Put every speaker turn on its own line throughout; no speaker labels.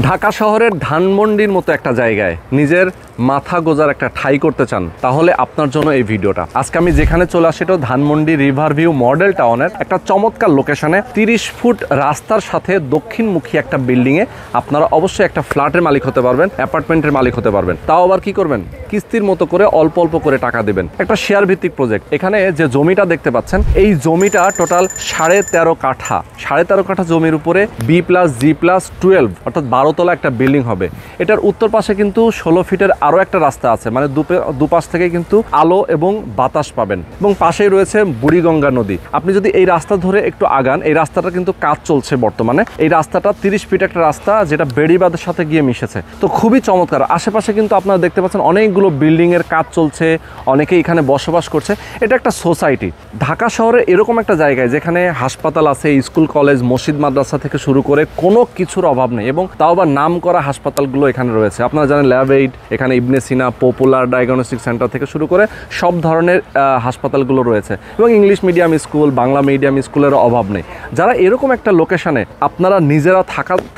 ঢাকা শহরের ধানমন্ডির মতো একটা জায়গায় নিজের মাথা গোজার একটা ঠাঁই করতে চান, তাহলে আপনার জন্য এই ভিডিওটা। আজকে আমি যেখানে চলে আসি এটা ধানমন্ডি রিভার ভিউ মডেল টাউনের একটা চমৎকার লোকেশনে 30 ফুট রাস্তার সাথে দক্ষিণমুখী একটা বিল্ডিংয়ে আপনারা অবশ্যই একটা ফ্ল্যাটের মালিক হতে পারবেন, অ্যাপার্টমেন্টের মালিক হতে পারবেন। তাও আবার কি করবেন, কিস্তির মতো করে অল্প অল্প করে টাকা দেবেন। একটা শেয়ার ভিত্তিক প্রজেক্ট। এখানে যে জমিটা দেখতে পাচ্ছেন, এই জমিটা টোটাল 13.5 কাঠা। 13.5 কাঠা জমির উপরে B+G+12 অর্থাৎ 12 তলা একটা বিল্ডিং হবে। এটার উত্তর পাশে কিন্তু 16 ফিটের আরো একটা রাস্তা আছে, মানে দুপাশ থেকে কিন্তু আলো এবং বাতাস পাবেন। এবং পাশেই রয়েছে বুড়িগঙ্গা নদী। আপনি যদি এই রাস্তা ধরে একটু আগান, এই রাস্তাটা কিন্তু কাজ চলছে বর্তমানে। এই রাস্তাটা 30 ফিট একটা রাস্তা, যেটা বেড়িবাঁধের সাথে গিয়ে মিশেছে। তো খুবই চমৎকার। আশেপাশে কিন্তু আপনারা দেখতে পাচ্ছেন অনেকগুলো বিল্ডিং এর কাজ চলছে, অনেকেই এখানে বসবাস করছে। এটা একটা সোসাইটি। ঢাকা শহরে এরকম একটা জায়গায় যেখানে হাসপাতাল আছে, স্কুল কলেজ মসজিদ মাদ্রাসা থেকে শুরু করে কোনো কিছুর অভাব নেই, এবং তাও আবার নাম করা হাসপাতালগুলো এখানে রয়েছে। আপনারা জানেন ল্যাব8, এখানে ইবনে সিনা, পপুলার ডায়াগনস্টিক সেন্টার থেকে শুরু করে সব ধরনের হাসপাতালগুলো রয়েছে, এবং English medium school, Bangla medium স্কুলের অভাব নেই। যারা এরকম একটা লোকেশনে আপনারা নিজেরা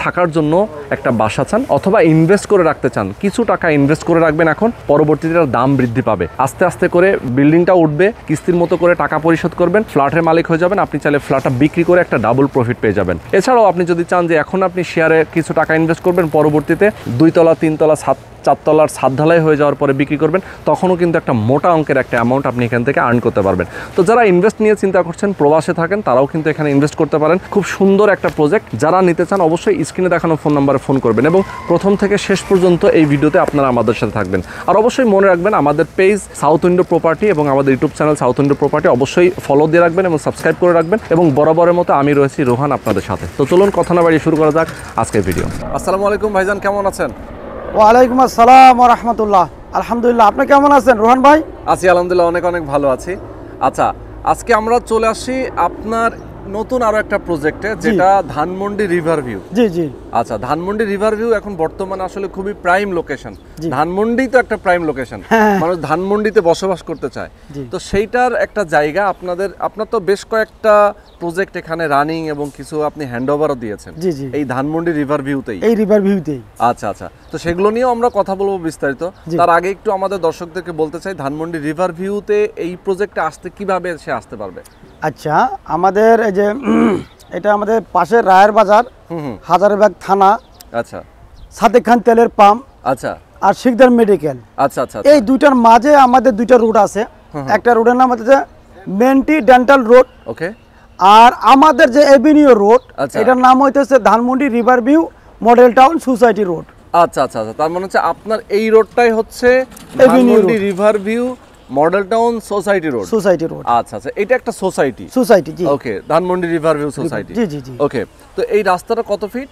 থাকার জন্য একটা বাসা চান অথবা ইনভেস্ট করে রাখতে চান, কিছু টাকা ইনভেস্ট করে রাখবেন। এখন পরবর্তীতে দাম বৃদ্ধি পাবে, আস্তে আস্তে করে বিল্ডিংটা উঠবে, কিস্তির মতো করে টাকা পরিশোধ করবেন, ফ্ল্যাটের মালিক হয়ে যাবেন। আপনি চাইলে ফ্ল্যাটটা বিক্রি করে একটা ডাবল প্রফিট পেয়ে যাবেন। এছাড়াও আপনি যদি চান যে এখন আপনি শেয়ারে কিছু টাকা ইনভেস্ট করবেন, পরবর্তীতে 2 তলা 3 তলা 4 তলার ছাদ ঢালাই হয়ে যাওয়ার পরে বিক্রি করবেন, তখনও কিন্তু একটা মোটা অঙ্কের একটা অ্যামাউন্ট আপনি এখান থেকে আর্ন করতে পারবেন। তো যারা ইনভেস্ট নিয়ে চিন্তা করছেন, প্রবাসে থাকেন, তারাও কিন্তু এখানে ইনভেস্ট করতে পারেন। খুব সুন্দর একটা প্রজেক্ট। যারা নিতে চান অবশ্যই স্ক্রিনে দেখানো ফোন নাম্বারে ফোন করবেন, এবং প্রথম থেকে শেষ পর্যন্ত এই ভিডিওতে আপনারা আমাদের সাথে থাকবেন। আর অবশ্যই মনে রাখবেন আমাদের পেজ সাউথ উইন্ডো প্রপার্টি এবং আমাদের YouTube channel south window property অবশ্যই ফলো দিয়ে রাখবেন এবং সাবস্ক্রাইব করে রাখবেন। এবং বরাবরের মতো আমি রয়েছি রোহান আপনাদের সাথে। তো চলুন কথা না বাড়িয়ে শুরু করা যাক আজকের ভিডিও। আসসালামু আলাইকুম ভাইজান, কেমন আছেন?
ওয়ালাইকুম আসসালাম ওয়া রাহমাতুল্লাহ। আলহামদুলিল্লাহ, আপনি কেমন আছেন রোহান ভাই?
আছি আলহামদুলিল্লাহ, অনেক অনেক ভালো আছি। আচ্ছা, আজকে আমরা চলে আসি আপনার নতুন আরো একটা প্রজেক্টে, যেটা ধানমন্ডি রিভার ভিউ।
জি জি।
আচ্ছা, ধানমন্ডি রিভার ভিউ এখন বর্তমানে আসলে খুবই প্রাইম লোকেশন। ধানমন্ডি তো একটা প্রাইম লোকেশন, মানুষ ধানমন্ডিতে বসবাস করতে চায়। তো সেইটার একটা জায়গা আপনার তো বেশ কয়েকটা প্রজেক্ট এখানে রানিং এবং কিছু আপনি হ্যান্ডওভারও দিয়েছেন এই ধানমন্ডি রিভার ভিউতেই।
এই রিভার ভিউতেই।
আচ্ছা আচ্ছা, তো সেগুলো নিয়েও আমরা কথা বলবো বিস্তারিত। তার আগে একটু আমাদের দর্শকদেরকে বলতে চাই, ধানমন্ডি রিভার ভিউতে এই প্রজেক্টে আসতে কিভাবে সে আসতে পারবে?
আচ্ছা, আমাদের এই যে এটা আমাদের পাশে রায়ের বাজার, হাজারবাগ থানা,
আচ্ছা,
সাদেক খান তেলের পাম্প,
আচ্ছা,
আর শিকদার মেডিকেল।
আচ্ছা আচ্ছা,
এই দুইটার মাঝে আমাদের দুইটা রুট আছে। একটা রোডের নাম হচ্ছে মেন্টি ডেন্টাল রোড, ওকে, আর আমাদের যে এভিনিউ রোড, এটার নাম হইতেছে Dhanmondi river view model town society road.
আচ্ছা আচ্ছা আচ্ছা, তার মানে হচ্ছে আপনার এই রোডটাই হচ্ছে Dhanmondi river view model town society road. আচ্ছা আচ্ছা, এটা একটা সোসাইটি। জি, ওকে, ধানমন্ডি রিভার ভিউ সোসাইটি। জি জি জি, ওকে। তো এই রাস্তাটা কত ফিট?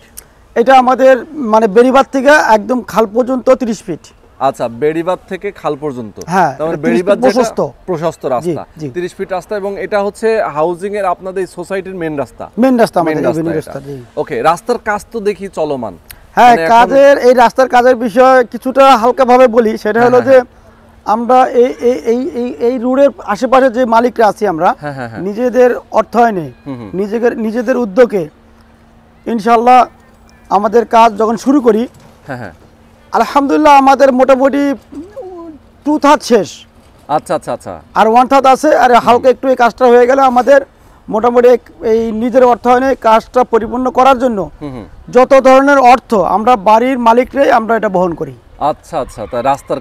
এটা আমাদের মানে বেড়িবাঁধ থেকে একদম খাল পর্যন্ত 30 ফিট।
আচ্ছা, বেড়িবাঁধ থেকে খাল পর্যন্ত,
হ্যাঁ,
তার মানে বেড়িবাঁধ প্রশস্ত রাস্তা, 30 ফিট রাস্তা, এবং এটা হচ্ছে হাউজিং এর আপনাদের সোসাইটির মেইন রাস্তা। ওকে, রাস্তার কাজ তো দেখি চলমান।
হ্যাঁ, কাজের এই রাস্তার কাজের বিষয়ে কিছুটা হালকাভাবে বলি। সেটা হলো যে আমরা এই রোডের আশেপাশে যে মালিকরা আছি, আমরা নিজেদের অর্থায়নে নিজেদের উদ্যোগে ইনশাআল্লাহ আমাদের কাজ যখন শুরু করি, আলহামদুলিল্লাহ আমাদের মোটামুটি 2/3 শেষ।
আচ্ছা আচ্ছা আচ্ছা,
আর 1/3 আছে। আর হালকা একটু এই কাজটা হয়ে গেলে আমাদের মোটামুটি এই নিজের অর্থায়নে কাজটা পরিপূর্ণ করার জন্য যত ধরনের অর্থ আমরা বাড়ির মালিকরাই আমরা এটা বহন করি।
আচ্ছা আচ্ছা, তা রাস্তার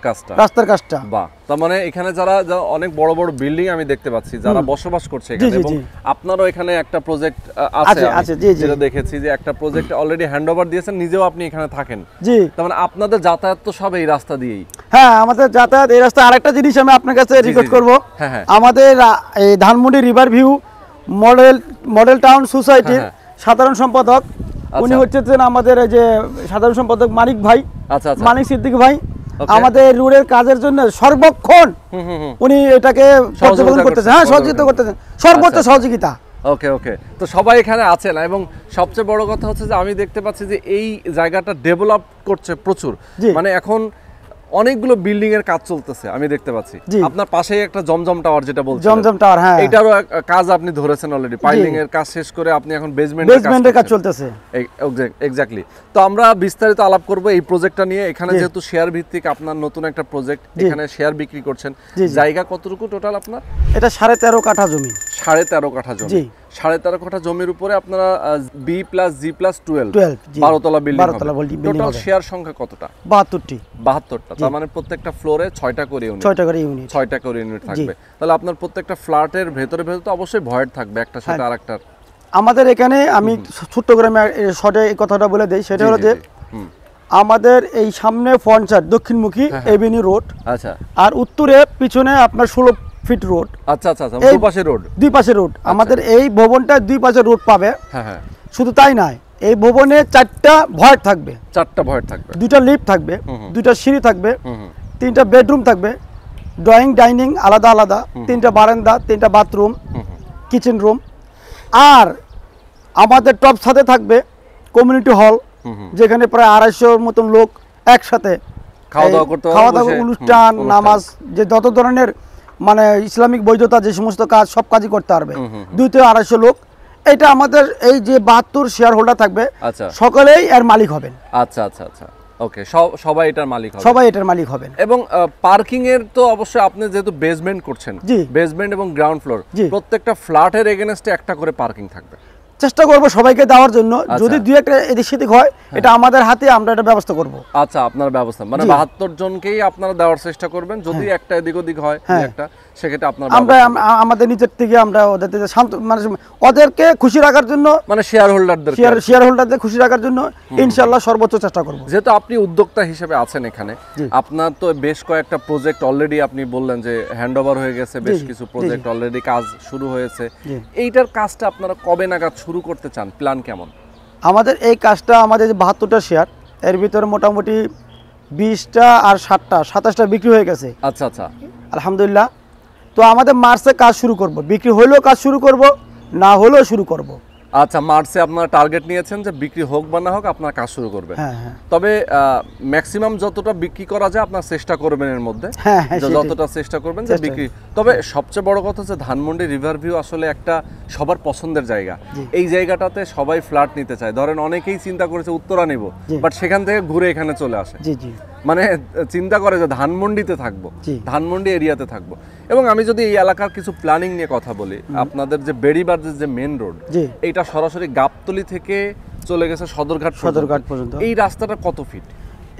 কাজটা বাহ। তার মানে এখানে যারা অনেক বড় বড় বিল্ডিং আমি দেখতে পাচ্ছি, যারা বসবাস করছে এখানে, এবং আপনারও এখানে একটা প্রজেক্ট আছে, যেটা দেখেছি যে একটা প্রজেক্ট অলরেডি হ্যান্ডওভার দিয়েছেন, নিজেও আপনি এখানে থাকেন। জি, তার মানে আপনাদের যাতায়াত তো সব এই রাস্তা দিয়েই?
হ্যাঁ, আমাদের যাতায়াত এই রাস্তা। আরেকটা জিনিস আমি আপনার কাছে রিকোয়েস্ট করব, আমাদের এই Dhanmondi river view model town সোসাইটির সাধারণ সম্পাদক, উনি হচ্ছেন আমাদের এই যে সাধারণ সম্পাদক মানিক ভাই, মানিক সিদ্দিক ভাই। আমাদের রোডের কাজের জন্য সর্বক্ষণ উনি এটাকে পর্যবেক্ষণ করতেছেন, সহযোগিতা করতেছেন, সর্বোচ্চ সহযোগিতা।
ওকে ওকে, তো সবাই এখানে আছেন, এবং সবচেয়ে বড় কথা হচ্ছে যে আমি দেখতে পাচ্ছি যে এই জায়গাটা ডেভেলপ করছে প্রচুর। মানে এখন অনেকগুলো বিল্ডিং এর কাজ চলতেছে আমি দেখতে পাচ্ছি।
জি।
আপনার পাশেই একটা জমজম টাওয়ার যেটা বলছেন,
জমজম টাওয়ার, হ্যাঁ,
এটারও কাজ আপনি ধরেছেন অলরেডি, পাইলিং এর কাজ শেষ করে আপনি এখন
বেসমেন্টের কাজ চলতেছে।
এক্স্যাক্টলি। তো আমরা বিস্তারিত আলাপ করব এই প্রজেক্টটা নিয়ে। এখানে যেহেতু শেয়ার ভিত্তিক আপনার নতুন একটা প্রজেক্ট, এখানে শেয়ার বিক্রি করছেন, জায়গা কতটুকু টোটাল আপনার?
এটা 13.5 কাঠা জমি।
13.5 কাঠা জমি।
জি।
13.5 কাঠা জমির উপরে আপনারা B+G+12
জি।
12 তলা বিল্ডিং
12 তলা
হবে।
বিল্ডিং
টোটাল
হবে।
শেয়ার সংখ্যা কতটা?
72টি।
72টা। তার মানে প্রত্যেকটা ফ্লোরে 6টা করে ইউনিট।
6টা করে ইউনিট।
6টা করে ইউনিট থাকবে। তাহলে আপনার প্রত্যেকটা ফ্ল্যাটের ভেতরে তো অবশ্যই ভয়েড থাকবে একটা সাথে আরেকটার।
আমাদের এখানে আমি ছোট্ট করে শর্টে এই কথাটা বলে দেই, সেটা হলো যে আমাদের এই সামনে ফ্রন্ট দক্ষিণমুখী এভিনিউ রোড,
আচ্ছা,
আর উত্তরে পিছনে আপনার 16 ফিট রোড।
আচ্ছা আচ্ছা আচ্ছা, দুই পাশে রোড।
দুই পাশে রোড। আমাদের এই ভবনটা দুই পাশে রোড পাবে।
হ্যাঁ হ্যাঁ।
শুধু তাই নয়, এই ভবনে 4টা ভয়েড থাকবে।
4টা ভয়েড থাকবে।
2টা লিফট থাকবে, 2টা সিঁড়ি থাকবে, 3টা বেডরুম থাকবে, ড্রয়িং ডাইনিং আলাদা আলাদা, 3টা বারান্দা, 3টা বাথরুম, কিচেন রুম। আর আমাদের টপ সাথে থাকবে কমিউনিটি হল, যেখানে প্রায় 250 মতন লোক একসাথে
খাওয়া দাওয়া করতে
খাওয়া দাওয়া, অনুষ্ঠান, নামাজ, যে যত ধরনের মানে ইসলামিক বৈধতা যে সমস্ত কাজ, সব কাজই করতে পারবে। 200 থেকে 250 লোক। এটা আমাদের এই যে 72 শেয়ার হোল্ডার থাকবে,
আচ্ছা,
সকলেই এর মালিক হবেন।
আচ্ছা আচ্ছা আচ্ছা, ওকে, সবাই এটার মালিক হবে।
সবাই এটার মালিক হবেন।
এবং পার্কিং এর তো অবশ্যই আপনি যেহেতু বেসমেন্ট করছেন,
জি,
বেসমেন্ট এবং গ্রাউন্ড ফ্লোর,
জি,
প্রত্যেকটা ফ্ল্যাটের এগেইনস্টে একটা করে পার্কিং থাকবে।
চেষ্টা করব সবাইকে দেওয়ার জন্য। যদি দুই একটা এদিক সেদিক হয়, এটা আমাদের হাতে, আমরা এটা ব্যবস্থা করব।
আচ্ছা, আপনার ব্যবস্থা মানে 72 জনকেই আপনারা দেওয়ার চেষ্টা করবেন। যদি একটা এদিক ওদিক হয়, একটা সেক্ষেত্রে আপনার
আমরা আমাদের নিজের থেকে আমরা ওদের থেকে শান্ত, মানে ওদেরকে খুশি রাখার জন্য, মানে শেয়ার হোল্ডারদের খুশি রাখার জন্য ইনশাআল্লাহ সর্বোচ্চ চেষ্টা করব।
যেহেতু আপনি উদ্যোক্তা হিসেবে আছেন এখানে, আপনার তো বেশ কয়েকটা প্রজেক্ট অলরেডি আপনি বললেন যে হ্যান্ডওভার হয়ে গেছে, বেশ কিছু প্রজেক্ট অলরেডি কাজ শুরু হয়েছে। এইটার কাজটা আপনারা কবে নাগাদ শুরু করতে চান? প্ল্যান কেমন?
আমাদের এই কাজটা, আমাদের যে 72টা শেয়ার, এর ভিতরে মোটামুটি 20টা আর 7টা 27টা বিক্রি হয়ে গেছে।
আচ্ছা আচ্ছা,
আলহামদুলিল্লাহ। তো আমাদের মার্চে কাজ শুরু করব। বিক্রি হলেও কাজ শুরু করব, না হলেও শুরু করব।
আচ্ছা, মার্চে আপনারা টার্গেট নিয়েছেন যে বিক্রি হোক বা না হোক আপনারা কাজ শুরু করবেন।
হ্যাঁ হ্যাঁ।
তবে ম্যাক্সিমাম যতটা বিক্রি করা যায় আপনারা চেষ্টা করবেন এর মধ্যে, যতটা চেষ্টা করবেন যে বিক্রি। তবে সবচেয়ে বড় কথা হচ্ছে ধানমন্ডি রিভার ভিউ আসলে একটা সবার পছন্দের জায়গা। এই জায়গাটাতে সবাই ফ্ল্যাট নিতে চায়। ধরেন অনেকেই চিন্তা করেছে উত্তরা নিব, বাট সেখান থেকে ঘুরে এখানে চলে আসে। মানে চিন্তা করে যে ধানমন্ডিতে থাকবো, ধানমন্ডি এরিয়াতে থাকবো। এবং আমি যদি এই এলাকার কিছু প্ল্যানিং নিয়ে কথা বলি, আপনাদের যে বেড়িবাঁধের যে মেন রোড, এইটা সরাসরি গাবতলী থেকে চলে গেছে সদরঘাট পর্যন্ত। এই রাস্তাটা কত ফিট?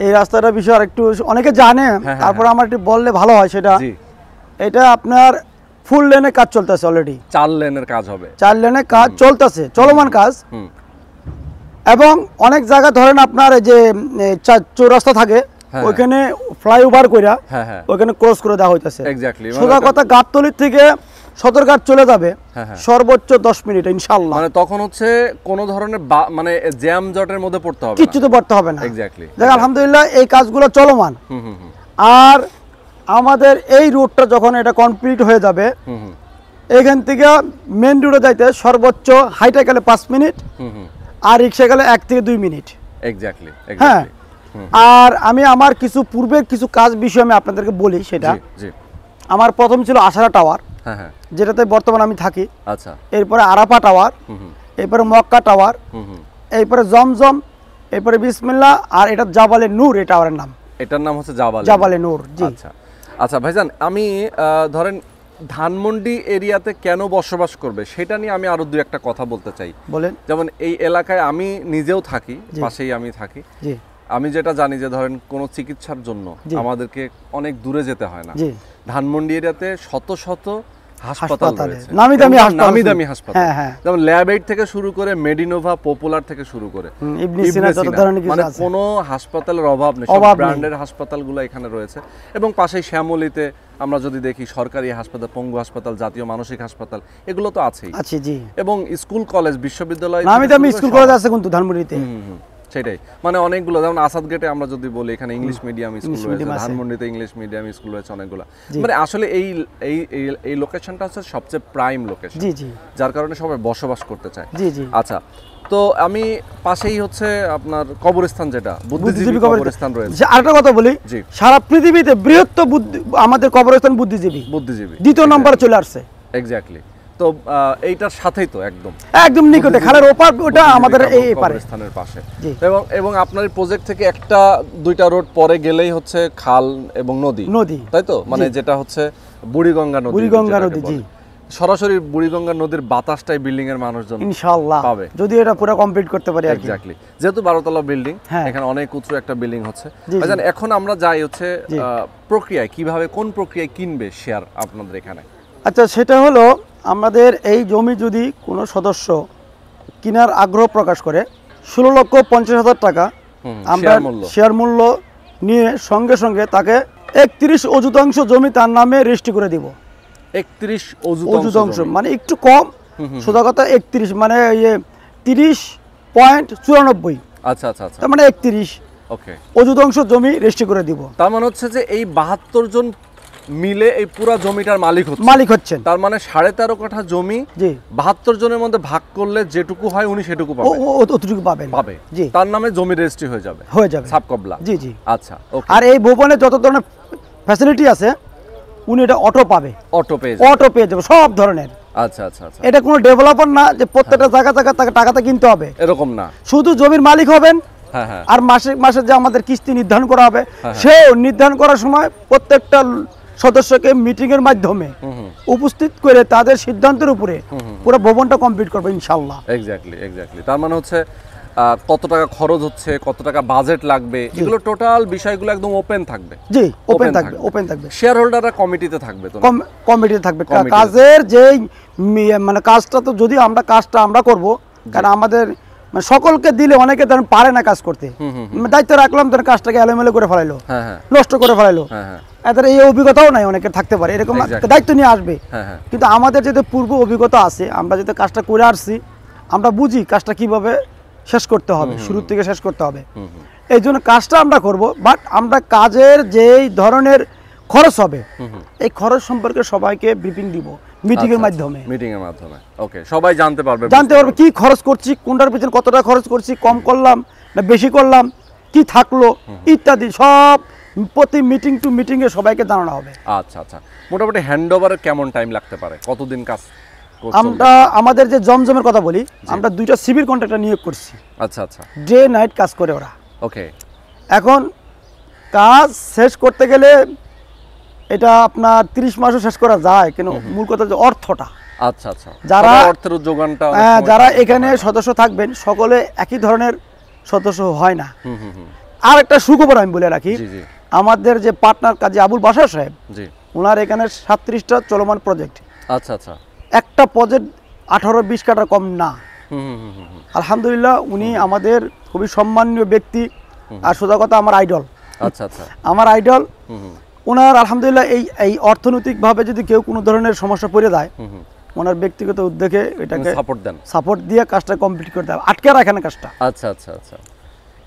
এই রাস্তাটার বিষয়ে আর একটু অনেকে জানে, তারপর আমার একটু বললে ভালো হয় সেটা। এটা আপনার ফুল লেনে কাজ চলতেছে অলরেডি।
4 লেনের কাজ হবে।
4 লেনে কাজ চলতেছে, চলমান কাজ। এবং অনেক জায়গা ধরেন আপনার এই যে চৌরাস্তা থাকে, ওইখানে ফ্লাইওভার কইরা ওইখানে ক্রস করে দেওয়া হইতাছে। সোজা কথা, গাবতলী থেকে সদরঘাট চলে যাবে সর্বোচ্চ 10 মিনিট ইনশাআল্লাহ।
মানে তখন হচ্ছে কোন ধরনের মানে জ্যাম জটের মধ্যে পড়তে হবে না,
কিছু তো পড়তে হবে না।
এক্স্যাক্টলি।
দেখ আলহামদুলিল্লাহ এই কাজগুলো চলমান। আর আমাদের এই রোডটা যখন এটা কমপ্লিট হয়ে যাবে, এখান থেকে মেন রোডে যাইতে সর্বোচ্চ হাইটে গেলে 5 মিনিট, আর রিক্সা গেলে 1 থেকে 2 মিনিট।
এক্স্যাক্টলি।
হ্যাঁ। আর আমি আমার কিছু পূর্বের কিছু কাজ বিষয়ে আমি আপনাদেরকে বলি। সেটা আমার প্রথম ছিল আশারা টাওয়ার, যেটাতে বর্তমানে আমি থাকি। আচ্ছা। এরপরে আরাফা টাওয়ার, এরপরে মক্কা টাওয়ার, এরপরে জমজম, এরপরে বিসমিল্লাহ, আর এটা জাবালে নূর। এই টাওয়ারের নাম,
এটার নাম হচ্ছে
জাবালে নূর। জি।
আচ্ছা আচ্ছা ভাইজান, আমি ধরেন ধানমন্ডি এরিয়াতে কেন বসবাস করবে সেটা নিয়ে আমি আরো 2 একটা কথা বলতে চাই। বলেন। যেমন এই এলাকায় আমি নিজেও থাকি, পাশেই আমি থাকি। আমি যেটা জানি যে ধরেন কোনো চিকিৎসার জন্য আমাদেরকে অনেক দূরে যেতে হয় না। ধানমন্ডি এরিয়াতে শত শত হাসপাতাল রয়েছে, নামি দামি হাসপাতাল। যেমন ল্যাবএইড থেকে শুরু করে মেডিনোভা, পপুলার থেকে শুরু করে ইবনে সিনা, মানে কোনো হাসপাতালের অভাব নেই। সব ব্র্যান্ডের হাসপাতালগুলো এখানে রয়েছে। এবং পাশেই শ্যামলীতে আমরা যদি দেখি সরকারি হাসপাতাল, পঙ্গু হাসপাতাল, জাতীয় মানসিক হাসপাতাল, এগুলো তো আছেই। এবং স্কুল কলেজ বিশ্ববিদ্যালয়,
নামি দামি স্কুল কলেজ আছে কিন্তু ধানমন্ডিতে।
সেটাই, মানে অনেকগুলো, যেমন আসাদ গেটে আমরা যদি বলি এখানে ইংলিশ মিডিয়াম স্কুল রয়েছে, ধানমন্ডিতে ইংলিশ মিডিয়াম স্কুল রয়েছে অনেকগুলো। মানে আসলে এই এই এই লোকেশনটা হচ্ছে সবচেয়ে প্রাইম লোকেশন,
জি জি,
যার কারণে সবাই বসবাস করতে চায়।
জি জি।
আচ্ছা, তো আমি পাশেই হচ্ছে আপনার কবরস্থান, যেটা বুদ্ধিজীবী কবরস্থান রয়েছে।
আরেকটা কথা বলি,
জি,
সারা পৃথিবীতে বৃহত্তম আমাদের কবরস্থান বুদ্ধিজীবী দ্বিতীয় নম্বরে চলে আসছে।
এক্স্যাক্টলি। তো এইটার সাথেই তো একদম
একদম নিকটে, খালের ওপার, ওটা আমাদের এই পারে
কবরস্থানের পাশে। এবং আপনার এই প্রজেক্ট থেকে একটা দুইটা রোড পরে গেলেই হচ্ছে খাল এবং নদী, তাই তো? মানে যেটা হচ্ছে বুড়িগঙ্গা নদী। জি, সরাসরি বুড়িগঙ্গা নদীর বাতাসটাই বিল্ডিং এর মানুষজন
ইনশাআল্লাহ পাবে, যদি এটা পুরো কমপ্লিট করতে পারি।
এক্স্যাক্টলি, যেহেতু 12 তলা বিল্ডিং, এখানে অনেক উঁচু একটা বিল্ডিং হচ্ছে। ভাইজান, এখন আমরা যাই হচ্ছে প্রক্রিয়ায়, কিভাবে কোন প্রক্রিয়ায় কিনবে শেয়ার আপনাদের এখানে?
আচ্ছা, সেটা হলো আমাদের এই জমি যদি কোনো সদস্য কেনার আগ্রহ প্রকাশ করে 16,50,000 টাকা আমরা শেয়ার মূল্য নিয়ে সঙ্গে সঙ্গে তাকে 31 অযুতাংশ জমি তার নামে রেজিস্ট্রি করে দিব।
31
অযুতাংশ মানে একটু কম, সোজা কথা 31, মানে 30.94।
আচ্ছা আচ্ছা আচ্ছা,
তার মানে 31
ওকে
অযুতাংশ জমি রেজিস্ট্রি করে দিব।
তার মানে হচ্ছে যে এই 72 জন মিলে এই পুরো জমিটার মালিক হচ্ছেন। তার মানে 13.5 কাঠা জমি 72 জনের মধ্যে ভাগ করলে যেটুকু হয় উনি সেটুকু পাবেন,
অতটুকু পাবে। জি,
তার নামে জমি রেজিস্ট্রি হয়ে যাবে সাবকবলা।
জি জি,
আচ্ছা, ওকে।
আর এই ভবনে যত ধরনের ফ্যাসিলিটি আছে উনি এটা অটো পেয়ে যাবে সব ধরনের।
আচ্ছা আচ্ছা আচ্ছা,
এটা কোনো ডেভেলপার না যে প্রত্যেকটা জায়গা তাকে টাকাতে কিনতে হবে,
এরকম না।
শুধু জমির মালিক হবেন। আর মাসে যে আমাদের কিস্তি নির্ধারণ করা হবে, সেও নির্ধারণ করার সময় প্রত্যেকটা সদস্যকে মিটিং এর মাধ্যমে উপস্থিত করে তাদের সিদ্ধান্তের উপরে পুরো ভবনটা কমপ্লিট করবে ইনশাআল্লাহ।
এক্স্যাক্টলি। তার মানে হচ্ছে কত টাকা খরচ হচ্ছে, কত টাকা বাজেট লাগবে, এগুলো টোটাল বিষয়গুলো একদম ওপেন থাকবে।
জি, ওপেন থাকবে।
শেয়ার হোল্ডাররা কমিটিতে থাকবে, তো
কমিটিতে থাকবে। কাজের যে মানে কাজটা, তো যদি আমরা করব, কারণ আমাদের মানে সকলকে দিলে অনেকে ধরেন পারে না কাজ করতে, দায়িত্ব রাখলাম, ধরেন কাজটাকে এলোমেলো করে ফেলাইলো, নষ্ট করে ফেলাইলো, এদের এই অভিজ্ঞতাও নাই, অনেকের থাকতে পারে, এরকম দায়িত্ব নিয়ে আসবে। কিন্তু আমাদের যেহেতু পূর্ব অভিজ্ঞতা আছে, আমরা যেহেতু কাজটা করে আসছি, আমরা বুঝি কাজটা কিভাবে শেষ করতে হবে, শুরু থেকে শেষ করতে হবে। এই জন্য কাজটা আমরা করব, বাট আমরা কাজের যেই ধরনের খরচ হবে এই খরচ সম্পর্কে সবাইকে ব্রিফিং দিব মিটিং এর মাধ্যমে।
ওকে, সবাই জানতে পারবে
কি খরচ করছি, কোনটার পিছনে কত টাকা খরচ করছি, কম করলাম না বেশি করলাম, কি থাকলো ইত্যাদি সব প্রতি মিটিং টু মিটিং এ সবাইকে জানানো হবে।
আচ্ছা আচ্ছা, মোটামুটি হ্যান্ডওভারের কেমন টাইম লাগতে পারে, কতদিন কাজ?
আমরা আমাদের যে জমজমের কথা বলি, আমরা 2টা সিভিল কন্ট্রাক্টর নিয়োগ করছি।
আচ্ছা আচ্ছা,
ডে নাইট কাজ করে ওরা।
ওকে,
এখন কাজ শেষ করতে গেলে এটা আপনার 30 মাসও শেষ করা যায়, কিন্তু মূল কথা যে অর্থটা।
আচ্ছা আচ্ছা,
যারা
অর্থের যোগানটা,
যারা এখানে সদস্য থাকবেন সকলে একই ধরনের সদস্য হয় না। আর একটা সুখবর আমি বলে রাখি, আমাদের যে পার্টনার কাজী আবুল বাশার সাহেব, ওনার এখানে 37টা চলমান প্রজেক্ট।
আচ্ছা আচ্ছা,
একটা প্রজেক্ট 18-20 কাটা কম না। আলহামদুলিল্লাহ, উনি আমাদের খুবই সম্মানীয় ব্যক্তি, আর সোজা কথা আমার আইডল।
আচ্ছা আচ্ছা,
আমার আইডল। ওনার আলহামদুলিল্লাহ এই অর্থনৈতিকভাবে যদি কেউ কোনো ধরনের সমস্যা পড়ে যায়, ওনার ব্যক্তিগত উদ্যোগে এটাকে সাপোর্ট দিয়ে কাজটা কমপ্লিট করতে হবে, আটকে রাখেন কাজটা।
আচ্ছা আচ্ছা আচ্ছা,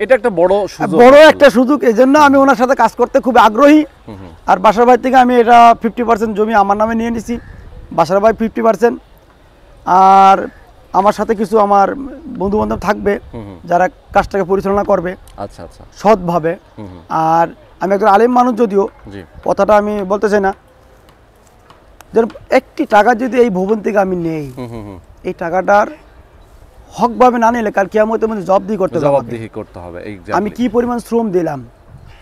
এটা একটা বড়
সুযোগ। এই জন্য আমি ওনার সাথে কাজ করতে খুব আগ্রহী। আর বাসার ভাই থেকে আমি এটা 50% জমি আমার নামে নিয়ে নিছি, বাসার ভাই 50%, আর আমার সাথে কিছু আমার বন্ধু বান্ধব থাকবে যারা কাজটাকে পরিচালনা করবে।
আচ্ছা আচ্ছা,
সৎভাবে। আর আমি একজন আলেম মানুষ, যদিও কথাটা আমি বলতে চাই না, যেন একটি টাকা যদি এই ভবন থেকে আমি নেই, এই টাকাটার হকভাবে না নিলে কাল কিয়ামতের মধ্যে জবাবদিহি করতে হবে। আমি কি পরিমাণ শ্রম দিলাম,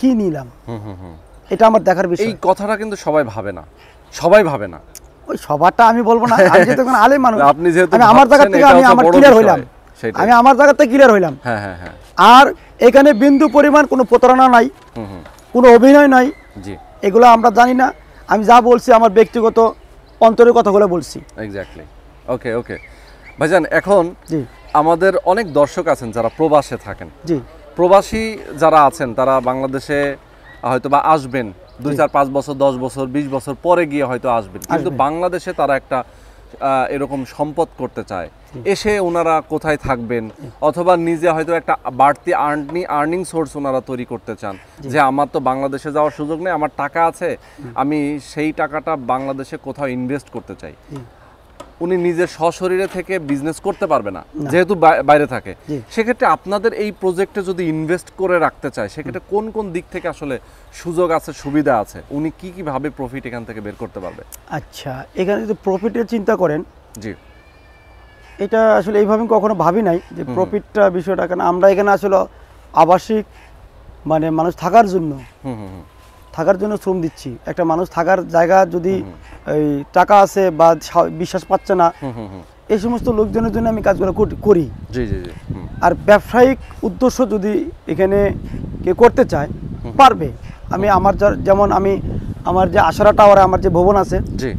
কি নিলাম, এটা আমার দেখার বিষয়।
এই কথাটা কিন্তু সবাই ভাবে না।
ওই সবারটা আমি বলবো না, আমি যেহেতু আলেম মানুষ, আপনি যেহেতু আমার জায়গা থেকে আমি ক্লিয়ার হইলাম। আর এখানে বিন্দু পরিমাণ কোনো প্রতারণা নাই, কোনো অভিনয় নাই, এগুলো আমরা জানি না। আমি যা বলছি আমার ব্যক্তিগত অন্তরের কথাগুলো বলছি।
এক্স্যাক্টলি, ওকে ওকে। ভাইজান, এখন আমাদের অনেক দর্শক আছেন যারা প্রবাসে থাকেন। প্রবাসী যারা আছেন তারা বাংলাদেশে হয়তো বা আসবেন 2-4-5 বছর, 10 বছর, 20 বছর পরে গিয়ে হয়তো আসবেন, কিন্তু বাংলাদেশে তারা একটা এরকম সম্পদ করতে চায়, এসে ওনারা কোথায় থাকবেন, অথবা নিজে হয়তো একটা বাড়তি আর্নিং সোর্স ওনারা তৈরি করতে চান, যে আমার তো বাংলাদেশে যাওয়ার সুযোগ নেই, আমার টাকা আছে, আমি সেই টাকাটা বাংলাদেশে কোথাও ইনভেস্ট করতে চাই। উনি নিজের সশরীরে থেকে বিজনেস করতে পারবে না, যেহেতু বাইরে থাকে। সেক্ষেত্রে আপনাদের এই প্রজেক্টে যদি ইনভেস্ট করে রাখতে চায়, সেক্ষেত্রে কোন কোন দিক থেকে আসলে সুযোগ আছে, সুবিধা আছে, উনি কি কিভাবে প্রফিট এখান থেকে বের করতে পারবে?
আচ্ছা, এখানে যদি প্রফিটের চিন্তা করেন,
জি,
এটা আসলে এইভাবে কখনো ভাবি নাই যে প্রফিটটা বিষয়টা, কারণ আমরা এখানে আসলে আবাসিক মানে মানুষ থাকার জন্য শ্রম দিচ্ছি। একটা মানুষ থাকার জায়গা যদি এই টাকা আছে বা বিশ্বাস পাচ্ছে না, এই সমস্ত লোকজনের জন্য আমি কাজগুলো করি।
জি জি জি।
আর ব্যবসায়িক উদ্দেশ্য যদি এখানে কেউ করতে চায় পারবে। আমি আমার যেমন আমি আমার যে আশারা টাওয়ারে আমার যে ভবন আছে,
জি,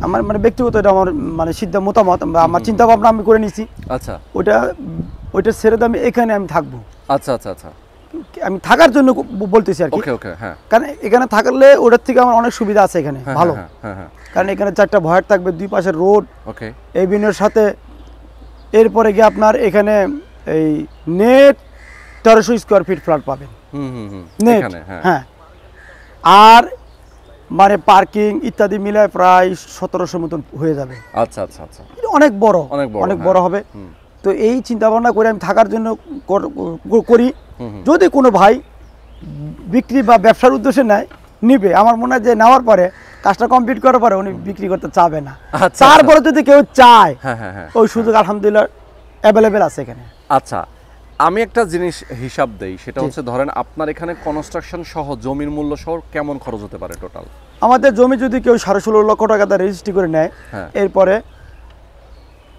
আমার মানে ব্যক্তিগত এটা আমার মানে মতামত, আমার চিন্তা ভাবনা আমি করে নিছি।
আচ্ছা,
ওইটা ছেড়ে দিয়ে আমি এখানে আমি থাকবো।
আচ্ছা আচ্ছা আচ্ছা,
আমি থাকার জন্য বলতেছি আর কি।
ওকে ওকে, হ্যাঁ,
কারণ এখানে থাকলে ওটার থেকে আমার অনেক সুবিধা আছে এখানে, ভালো।
হ্যাঁ হ্যাঁ,
কারণ এখানে 4টা ভয়ের থাকবে, 2 পাশে রোড,
ওকে,
এই বিনের সাথে। এরপরে গিয়ে আপনার এখানে এই নেট 1300 স্কোয়ার ফিট ফ্ল্যাট পাবেন, নেট, হ্যাঁ। আর মানে পার্কিং ইত্যাদি মিলায় প্রায় 1700 মতন হয়ে যাবে।
আচ্ছা আচ্ছা আচ্ছা,
অনেক বড় হবে। তো এই চিন্তা ভাবনা করে আমি থাকার জন্য করি। যদি কোনো ভাই বিক্রি বা ব্যবসার উদ্দেশ্যে নিবে, আমার মনে হয় যে নেওয়ার পরে কাজটা কমপ্লিট করার পরে উনি বিক্রি করতে চাবে না। তারপরে যদি কেউ চায়, ওই সুযোগ আলহামদুলিল্লাহ অ্যাভেলেবেল আছে এখানে।
আচ্ছা, আমি একটা জিনিস হিসাব দেই, সেটা হচ্ছে ধরেন আপনার এখানে কনস্ট্রাকশন সহ জমির মূল্য সহ কেমন খরচ হতে পারে টোটাল?
আমাদের জমি যদি কেউ 16.5 লক্ষ টাকা দিয়ে রেজিস্ট্রি করে নেয়, এরপরে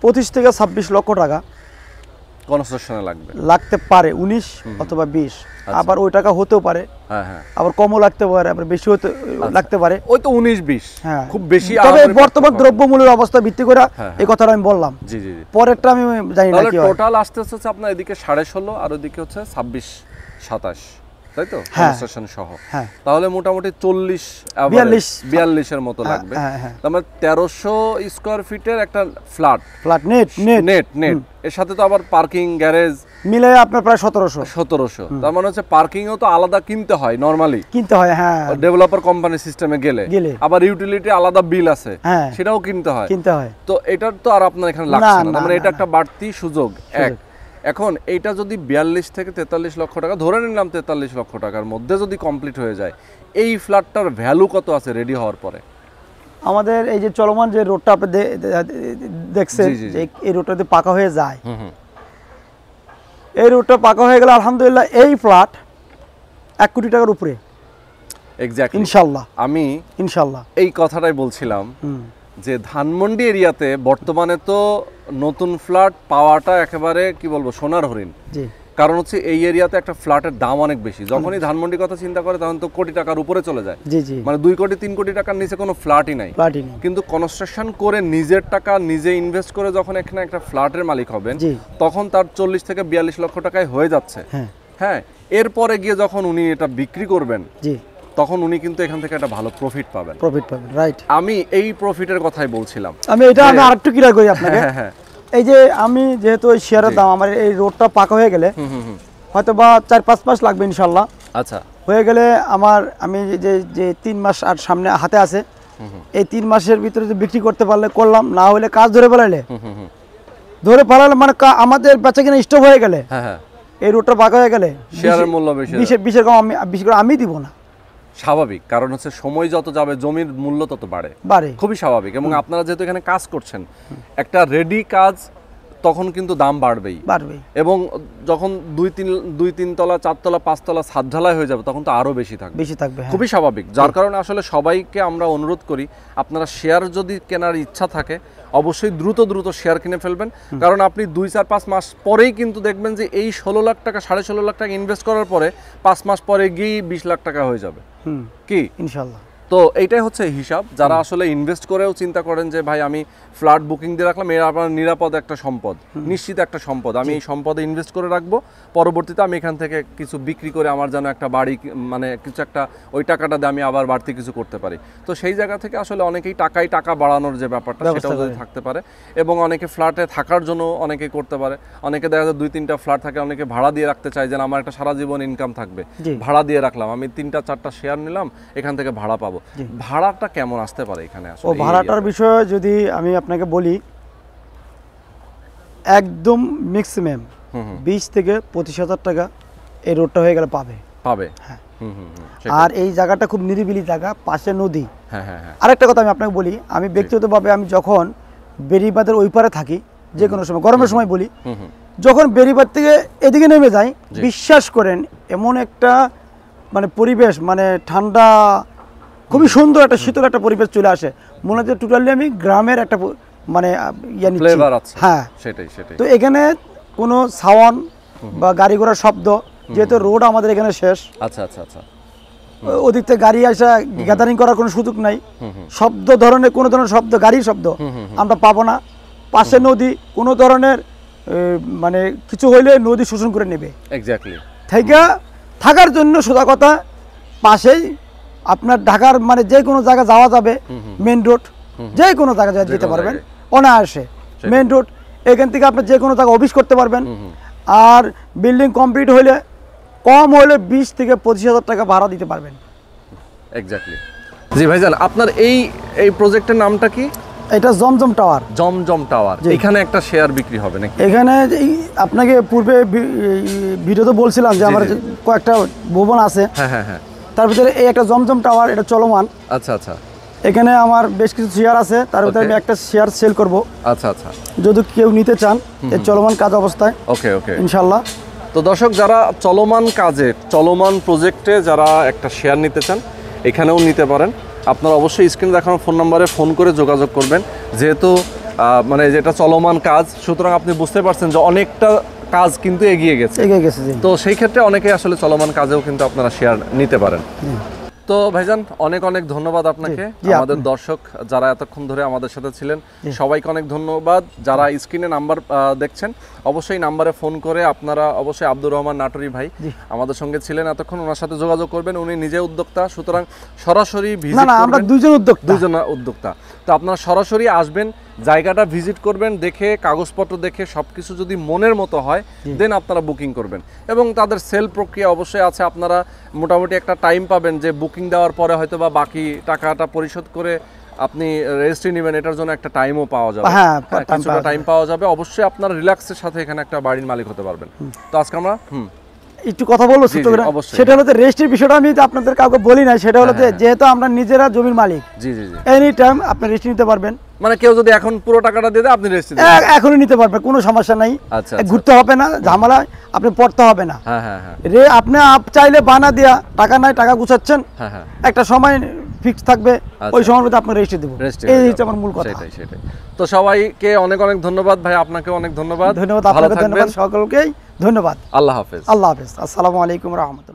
25 থেকে 26 লক্ষ টাকা
কনস্ট্রাকশনে
লাগতে পারে, 19 অথবা 20। আবার ওই টাকা হতেও পারে, আবার কমও লাগতে পারে, আবার বেশি লাগতে পারে।
ওই তো 19-20, খুব বেশি।
তবে বর্তমান দ্রব্যমূল্যের অবস্থা ভিত্তি করে এই কথাটা আমি বললাম।
জি জি,
পরেরটা আমি জানি না কি হয়।
টোটাল আসতে হচ্ছে আপনার এদিকে 16.5 আর ওইদিকে হচ্ছে 26-27, তাই তো, কনস্ট্রাকশন সহ। তাহলে মোটামুটি 40-42 এর মতো লাগবে। তার 1300 স্কয়ার ফিটের একটা ফ্ল্যাট নেট এর সাথে তো আবার পার্কিং, গ্যারেজ
মিলে আপনার প্রায় 1700।
তার মানে হচ্ছে পার্কিংও তো আলাদা কিনতে হয়, নরমালি
কিনতে হয়, হ্যাঁ,
ডেভেলপার কোম্পানি সিস্টেমে গেলে। আবার ইউটিলিটি আলাদা বিল আছে, সেটাও কিনতে হয়। তো এটার তো আর আপনার এখানে লাগছে না, মানে এটা একটা বাড়তি সুযোগ। এখন এইটা যদি 42 থেকে 43 লক্ষ টাকা ধরে নিলাম, 43 লক্ষ টাকার মধ্যে যদি কমপ্লিট হয়ে যায়, এই ফ্ল্যাটটার ভ্যালু কত আছে রেডি হওয়ার পরে?
আমাদের এই যে চলমান যে রোডটা আপনি দেখছেন, এই রোডটা যদি পাকা হয়ে যায়, এই রোডটা পাকা হয়ে গেলে আলহামদুলিল্লাহ এই ফ্ল্যাট 1 কোটি টাকার উপরে।
এক্স্যাক্টলি,
ইনশাআল্লাহ।
আমি ইনশাআল্লাহ এই কথাটাই বলছিলাম যে ধানমন্ডি এরিয়াতে বর্তমানে তো নতুন ফ্ল্যাট পাওয়াটা একেবারে কি বলবো সোনার হরিণ। কারণ হচ্ছে এই এরিয়াতে একটা ফ্ল্যাটের দাম অনেক বেশি। যখনই ধানমন্ডির কথা চিন্তা করে তখন তো কোটি টাকার উপরে চলে যায়, মানে 2 কোটি 3 কোটি টাকার নিচে কোনো ফ্ল্যাটই নাই। কিন্তু কনস্ট্রাকশন করে নিজের টাকা নিজে ইনভেস্ট করে যখন এখানে একটা ফ্ল্যাটের মালিক হবেন, তখন তার 40 থেকে 42 লক্ষ টাকায় হয়ে যাচ্ছে। হ্যাঁ, এরপরে গিয়ে যখন উনি এটা বিক্রি করবেন, তখন উনি কিন্তু এখান থেকে একটা ভালো প্রফিট পাবেন,
রাইট।
আমি এই প্রফিটের কথাই বলছিলাম।
আমি আরেকটু ক্লিয়ার করি আপনাকে। এই যে আমি যেহেতু ওই শেয়ারের দাম, আমার এই রোডটা পাকা হয়ে গেলে হয়তো বা 4-5 মাস লাগবে ইনশাল্লাহ।
আচ্ছা,
হয়ে গেলে আমি যে 3 মাস আর সামনে হাতে আছে, এই 3 মাসের ভিতরে যদি বিক্রি করতে পারলে করলাম, না হলে কাজ ধরে ফেলালে মানে আমাদের বেচা কিনা স্টপ হয়ে গেলে, এই রোডটা পাকা হয়ে গেলে
শেয়ারের মূল্য বেশি,
20-এর কম আমি দিব না।
স্বাভাবিক, কারণ হচ্ছে সময় যত যাবে জমির মূল্য তত বাড়ে, খুবই স্বাভাবিক। এবং আপনারা যেহেতু এখানে কাজ করছেন, একটা রেডি কাজ, তখন কিন্তু দাম বাড়বেই। এবং যখন 2-3 তলা 4 তলা 5 তলা ছাদ ঢালাই হয়ে যাবে, তখন তো আরো বেশি থাকবে, খুবই স্বাভাবিক। যার কারণে আসলে সবাইকে আমরা অনুরোধ করি, আপনারা শেয়ার যদি কেনার ইচ্ছা থাকে অবশ্যই দ্রুত শেয়ার কিনে ফেলবেন। কারণ আপনি 2-4-5 মাস পরেই কিন্তু দেখবেন যে এই 16 লাখ টাকা 16.5 লাখ টাকা ইনভেস্ট করার পরে 5 মাস পরে গিয়ে 20 লাখ টাকা হয়ে যাবে, কি ইনশাআল্লাহ। তো এইটাই হচ্ছে হিসাব। যারা আসলে ইনভেস্ট করেও চিন্তা করেন যে ভাই আমি ফ্ল্যাট বুকিং দিয়ে রাখলাম, এর আপনার নিরাপদ একটা সম্পদ, নিশ্চিত একটা সম্পদ, আমি এই সম্পদে ইনভেস্ট করে রাখবো, পরবর্তীতে আমি এখান থেকে কিছু বিক্রি করে আমার যেন একটা বাড়ি মানে কিছু একটা ওই টাকাটা দিয়ে আমি আবার বাড়তি কিছু করতে পারি। তো সেই জায়গা থেকে আসলে অনেকেই টাকা বাড়ানোর যে ব্যাপারটা সেটাও যদি থাকতে পারে, এবং অনেকে ফ্ল্যাটে থাকার জন্য অনেকেই করতে পারে। অনেকে দেখা যায় 2-3টা ফ্ল্যাট থাকে, অনেকে ভাড়া দিয়ে রাখতে চায় যে আমার একটা সারা জীবন ইনকাম থাকবে, ভাড়া দিয়ে রাখলাম, আমি 3টা-4টা শেয়ার নিলাম, এখান থেকে ভাড়া পাবো। ভাড়াটা কেমন আসতে পারে এখানে আসলে?
ও ভাড়াটার বিষয়ে যদি আমি আপনাকে বলি, একদম ম্যাক্সিমাম 20 থেকে 25,000 টাকা এই রোডটা হয়ে গেলে পাবে। হ্যাঁ। আর এই জায়গাটা খুব নিরিবিলি জায়গা, পাশে নদী। আরেকটা কথা আমি আপনাকে বলি, আমি ব্যক্তিগতভাবে আমি যখন বেরিবাঁধের ওই পারে থাকি, যে কোনো সময় গরমের সময় বলি, যখন বেরিবাঁধ থেকে এদিকে নেমে যাই, বিশ্বাস করেন এমন একটা মানে পরিবেশ, মানে ঠান্ডা, খুবই সুন্দর একটা শীতল একটা পরিবেশ চলে আসে, মনে হচ্ছে টোটালি আমি গ্রামের একটা মানে
ফ্লেভার আছে।
হ্যাঁ
সেটাই।
তো এখানে কোনো সাউন্ড বা গাড়ি ঘোড়ার শব্দ, যেহেতু রোড আমাদের এখানে শেষ,
আচ্ছা
ওদিক থেকে গাড়ি আসা গ্যাদারিং করার কোনো সুযোগ নাই, শব্দ ধরনের কোনো ধরনের শব্দ, গাড়ির শব্দ আমরা পাবো না। পাশে নদী, কোনো ধরনের মানে কিছু হইলে নদী শোষণ করে নেবে।
এক্স্যাক্টলি।
থাকার জন্য সোজা কথা, পাশেই আপনার ঢাকার মানে যে কোনো জায়গা যাওয়া যাবে, মেন রোড, যে কোনো জায়গায় যেতে পারবেন অনায়াসে, মেন রোড, এখান থেকে আপনি যে কোনো জায়গায় অফিস করতে পারবেন। আর বিল্ডিং কমপ্লিট হইলে কম হলে 20 থেকে 25,000 টাকা ভাড়া দিতে পারবেন।
এক্স্যাক্টলি। জি ভাইজান, আপনার এই প্রজেক্টের নামটা কি?
এটা জমজম টাওয়ার।
জমজম টাওয়ার। এখানে একটা শেয়ার বিক্রি হবে নাকি?
এখানে আপনাকে পূর্বে ভিডিওতে বলছিলাম যে আমার কয়েকটা ভবন আছে, হ্যাঁ, তার ভিতরে এই একটা জমজম টাওয়ার, এটা চলমান।
আচ্ছা।
এখানে আমার বেশ কিছু শেয়ার আছে, তার ভিতরে আমি একটা শেয়ার সেল করব। আচ্ছা। যদি কেউ নিতে চান এই চলমান কাজ অবস্থায়, ওকে ইনশাআল্লাহ।
তো দর্শক, যারা চলমান কাজে, চলমান প্রজেক্টে যারা একটা শেয়ার নিতে চান, এখানেও নিতে পারেন। আপনারা অবশ্যই স্ক্রিনে দেখানো ফোন নম্বরে ফোন করে যোগাযোগ করবেন, যেহেতু মানে যেটা চলমান কাজ, সুতরাং আপনি বুঝতে পারছেন যে অনেকটা কাজ কিন্তু এগিয়ে গেছে। তো সেই ক্ষেত্রে অনেকে আসলে চলমান কাজেও কিন্তু আপনারা শেয়ার নিতে পারেন। তো ভাইজান, অনেক ধন্যবাদ আপনাকে। আমাদের দর্শক যারা এতক্ষণ ধরে আমাদের সাথে ছিলেন, সবাইকে অনেক ধন্যবাদ। যারা স্ক্রিনে নাম্বার দেখছেন, অবশ্যই নাম্বারে ফোন করে আপনারা অবশ্যই আব্দুর রহমান নাটোরি ভাই আমাদের সঙ্গে ছিলেন এতক্ষণ, ওনার সাথে যোগাযোগ করবেন। উনি নিজে উদ্যোক্তা, সুতরাং সরাসরি ভিজিট করবেন।
আমরা দুইজন
উদ্যোক্তা। তো আপনারা সরাসরি আসবেন, জায়গাটা ভিজিট করবেন, দেখে কাগজপত্র দেখে সবকিছু যদি মনের মতো হয়, দেন আপনারা বুকিং করবেন। এবং তাদের সেল প্রক্রিয়া অবশ্যই আছে, আপনারা মোটামুটি একটা টাইম পাবেন যে বুকিং দেওয়ার পরে হয়তো বা বাকি টাকাটা পরিশোধ করে আপনি রেজিস্ট্রি নেবেন, এটার জন্য একটা টাইমও পাওয়া যাবে, কিছুটা টাইম পাওয়া যাবে। অবশ্যই আপনারা রিল্যাক্সের সাথে এখানে একটা বাড়ির মালিক হতে পারবেন। তো আজকে আমরা
একটু কথা বলবো, সেটা হলো রেজিস্ট্রির বিষয়টা আমি আপনাদের কাউকে বলি না। সেটা হলো যেহেতু আমরা নিজেরা জমির মালিক, এনি টাইম আপনি রেজিস্ট্রি নিতে পারবেন।
মানে কেউ যদি এখন পুরো টাকাটা দিয়ে দেয়, আপনি রেজিস্ট্রি
এখনই নিতে পারবেন, কোনো সমস্যা নাই। ঘুরতে হবে না, ঝামেলা আপনি পড়তে হবে না। আপনি চাইলে বানা দিয়া টাকা নাই, টাকা গুছাচ্ছেন, একটা সময় ফিক্স থাকবে, ওই সময়ের মধ্যে আপনি রেজিস্ট্রি দেবো। এই হচ্ছে আমার মূল কথা।
সেটাই। তো সবাইকে অনেক ধন্যবাদ ভাই, আপনাকে অনেক ধন্যবাদ।
আপনাকে ধন্যবাদ, সকলকেই ধন্যবাদ।
আল্লাহ হাফেজ।
আসসালামু আলাইকুম ওয়া রাহমাতুল্লাহ।